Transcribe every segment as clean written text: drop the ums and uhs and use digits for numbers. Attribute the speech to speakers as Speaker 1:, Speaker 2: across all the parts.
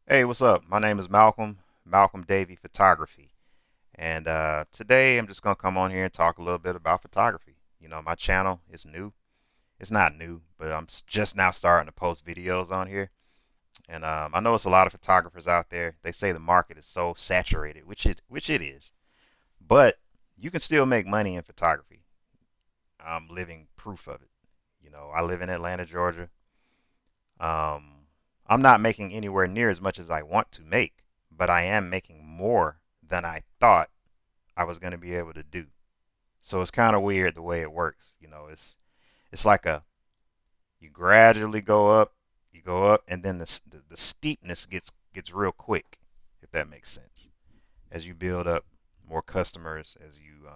Speaker 1: Hey, what's up? My name is Malcolm Davey Photography. And today I'm just going to come on here and talk a little bit about photography. My channel is new. It's not new, but just now starting to post videos on here. And I know it's a lot of photographers out there. They say the market is so saturated, which it is. But you can still make money in photography. I'm living proof of it. I live in Atlanta, Georgia. Um, I'm not making anywhere near as much as I want to make, but I am making more than I thought I was going to be able to do. So it's kind of weird the way it works. It's like you gradually go up, and then the steepness gets real quick, if that makes sense. As you build up more customers, as you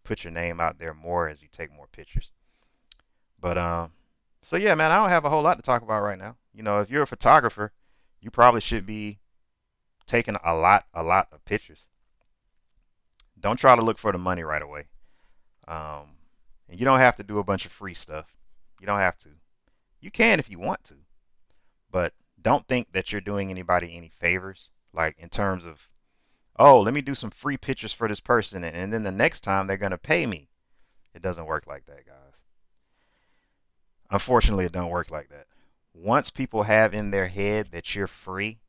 Speaker 1: put your name out there more, as you take more pictures. But so yeah, man, I don't have a whole lot to talk about right now. If you're a photographer, you probably should be taking a lot of pictures. Don't try to look for the money right away. Um, and you don't have to do a bunch of free stuff. You don't have to. You can if you want to, but don't think that you're doing anybody any favors. Like in terms of, oh, let me do some free pictures for this person, and then the next time they're gonna pay me. It doesn't work like that, guys. Unfortunately, it don't work like that. Once people have in their head that you're free,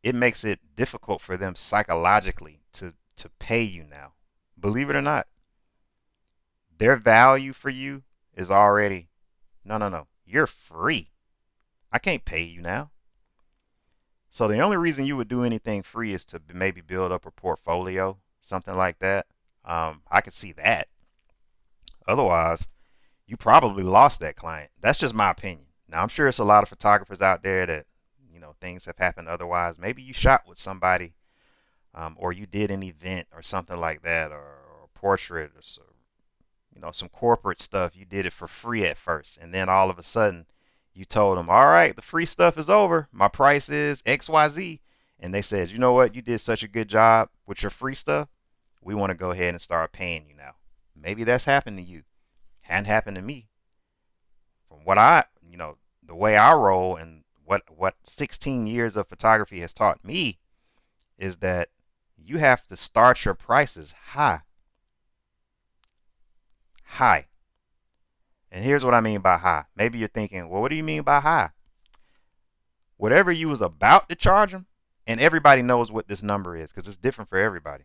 Speaker 1: it makes it difficult for them psychologically to pay you now. Believe it or not, their value for you is already no, no, no. You're free. I can't pay you now. So the only reason you would do anything free is to maybe build up a portfolio, something like that. I could see that. Otherwise, you probably lost that client. That's just my opinion. Now, I'm sure it's a lot of photographers out there that, things have happened otherwise. Maybe you shot with somebody, or you did an event or something like that, or a portrait, or so, some corporate stuff. You did it for free at first, and then all of a sudden, you told them, "All right, the free stuff is over. My price is XYZ." And they said, "You know what? You did such a good job with your free stuff. We want to go ahead and start paying you now." Maybe that's happened to you. Hadn't happened to me. From the way I roll and what 16 years of photography has taught me is that you have to start your prices high, high. And here's what I mean by high. Maybe you're thinking, well, what do you mean by high? Whatever you was about to charge them, and everybody knows what this number is because it's different for everybody.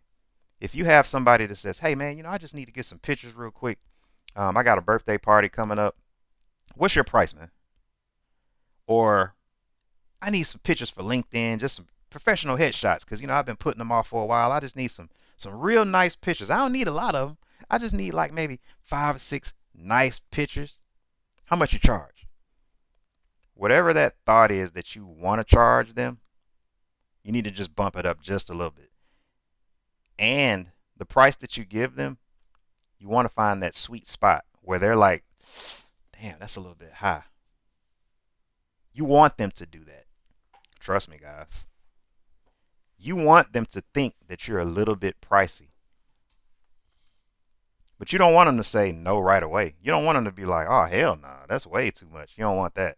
Speaker 1: If you have somebody that says, hey, man, I just need to get some pictures real quick. I got a birthday party coming up. What's your price, man? Or I need some pictures for LinkedIn, just some professional headshots because I've been putting them off for a while. I just need some real nice pictures. I don't need a lot of them. I just need like maybe 5 or 6 nice pictures. How much you charge? Whatever that thought is that you want to charge them, you need to just bump it up just a little bit. And the price that you give them, you want to find that sweet spot where they're like, damn, that's a little bit high. You want them to do that. Trust me, guys. You want them to think that you're a little bit pricey. But you don't want them to say no right away. You don't want them to be like, oh, hell no, nah, that's way too much. You don't want that.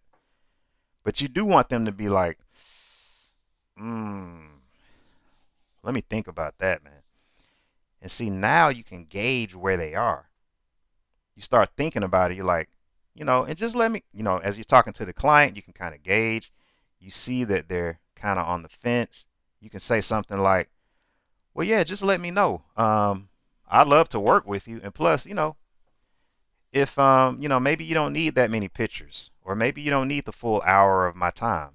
Speaker 1: But you do want them to be like, hmm, let me think about that, man. And see, now you can gauge where they are. You start thinking about it. You're like, and just let me, as you're talking to the client, you can kind of gauge. You see that they're kind of on the fence. You can say something like, well, yeah, just let me know. I'd love to work with you. And plus, if maybe you don't need that many pictures, or maybe you don't need the full hour of my time.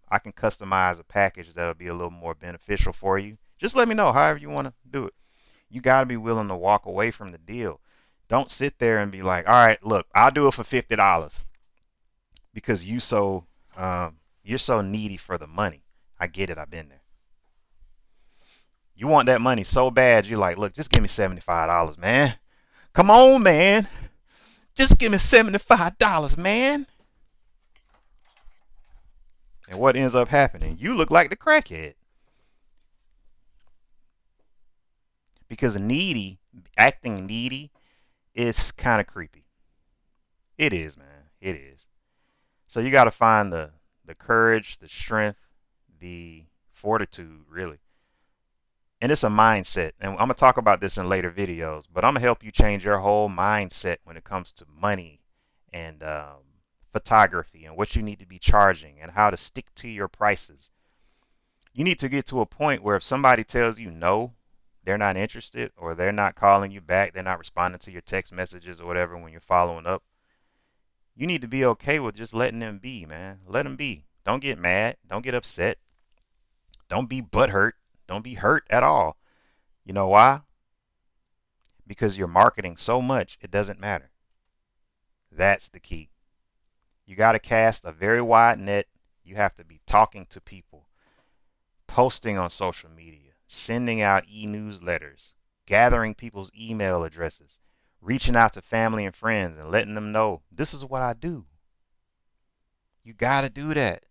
Speaker 1: I can customize a package that'll be a little more beneficial for you. Just let me know however you want to do it. You got to be willing to walk away from the deal. Don't sit there and be like, all right, look, I'll do it for $50 because you're so needy for the money. I get it. I've been there. You want that money so bad. You're like, look, just give me $75, man. Come on, man. Just give me $75, man. And what ends up happening? You look like the crackhead because acting needy is kind of creepy. It is, man. It is. So you got to find the courage, the strength, the fortitude, really. And it's a mindset. And I'm going to talk about this in later videos, but I'm going to help you change your whole mindset when it comes to money and photography and what you need to be charging and how to stick to your prices. You need to get to a point where if somebody tells you no, they're not interested, or they're not calling you back, they're not responding to your text messages or whatever when you're following up, you need to be okay with just letting them be, man. Let them be. Don't get mad. Don't get upset. Don't be butthurt. Don't be hurt at all. You know why? Because you're marketing so much, it doesn't matter. That's the key. You got to cast a very wide net. You have to be talking to people, posting on social media, sending out e-newsletters, gathering people's email addresses, reaching out to family and friends and letting them know this is what I do. You got to do that.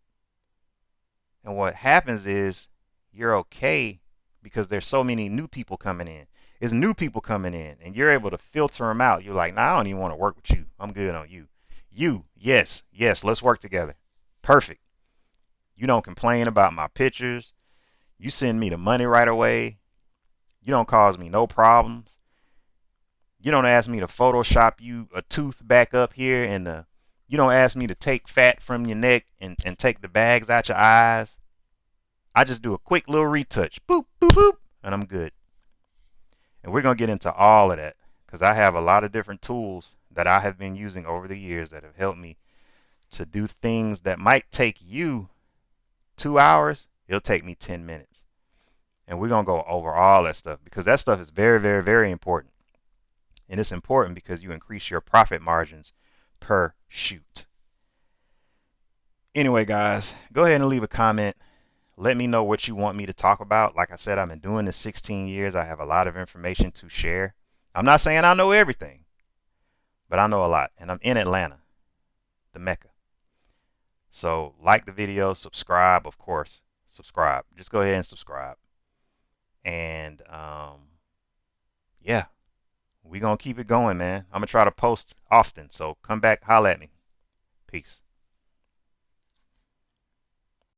Speaker 1: And what happens is you're okay because there's so many new people coming in. It's new people coming in, and you're able to filter them out. You're like, nah, I don't even want to work with you. I'm good on you. You, yes, yes, let's work together. Perfect. You don't complain about my pictures. You send me the money right away. You don't cause me no problems. You don't ask me to Photoshop you a tooth back up here, and you don't ask me to take fat from your neck and take the bags out your eyes. I just do a quick little retouch. Boop, boop, boop, and I'm good. And we're going to get into all of that because I have a lot of different tools that I have been using over the years that have helped me to do things that might take you 2 hours. It'll take me 10 minutes. And we're going to go over all that stuff because that stuff is very, very, very important. And it's important because you increase your profit margins per shoot. Anyway, guys, go ahead and leave a comment. Let me know what you want me to talk about. Like I said, I've been doing this 16 years. I have a lot of information to share. I'm not saying I know everything, but I know a lot. And I'm in Atlanta, the Mecca. So like the video, subscribe, of course. Subscribe. Just go ahead and subscribe. And yeah, we're going to keep it going, man. I'm going to try to post often. So come back, holla at me. Peace.